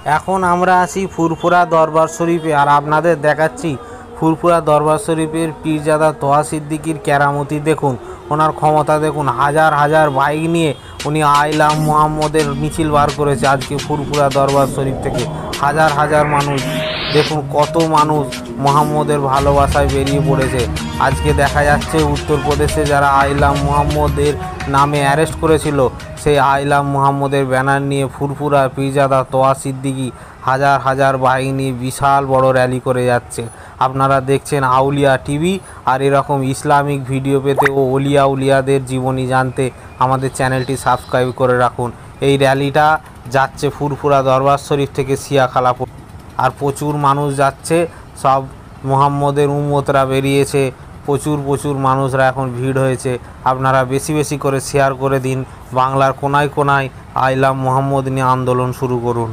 এখন আমরা আছি ফুরফুরা দরবার শরীফে, আর আপনাদের দেখাচ্ছি ফুরফুরা দরবার শরীফের পীরজাদা তোহা সিদ্দিকীর কেরামতি। দেখুন ওনার ক্ষমতা, দেখুন হাজার হাজার বাইক নিয়ে উনি আইলাম মুহাম্মদের মিছিল বার করেছে আজকে ফুরফুরা দরবার শরীফ থেকে। হাজার হাজার মানুষ, দেখুন কত মানুষ মুহাম্মদের ভালোবাসায় বেরিয়ে পড়েছে। আজকে দেখা যাচ্ছে উত্তরপ্রদেশে যারা আইলাম মুহাম্মদের নামে অ্যারেস্ট করেছিল, সেই আইলাম মুহাম্মদের ব্যানার নিয়ে ফুরফুরা পীরজাদা তোহা সিদ্দিকী হাজার হাজার বাইক নিয়ে বিশাল বড় র্যালি করে যাচ্ছে। আপনারা দেখছেন আউলিয়া টিভি, আর এরকম ইসলামিক ভিডিও পেতে ও অলিয়া উলিয়াদের জীবনী জানতে আমাদের চ্যানেলটি সাবস্ক্রাইব করে রাখুন। এই র্যালিটা যাচ্ছে ফুরফুরা দরবার শরীফ থেকে সিয়াখালা, আর প্রচুর মানুষ যাচ্ছে। সব মুহাম্মদের উম্মতরা বেরিয়েছে, প্রচুর প্রচুর মানুষরা এখন ভিড় হয়েছে। আপনারা বেশি বেশি করে শেয়ার করে দিন, বাংলার কোনায় কোনায় আইলাম মুহাম্মদ নিয়ে আন্দোলন শুরু করুন।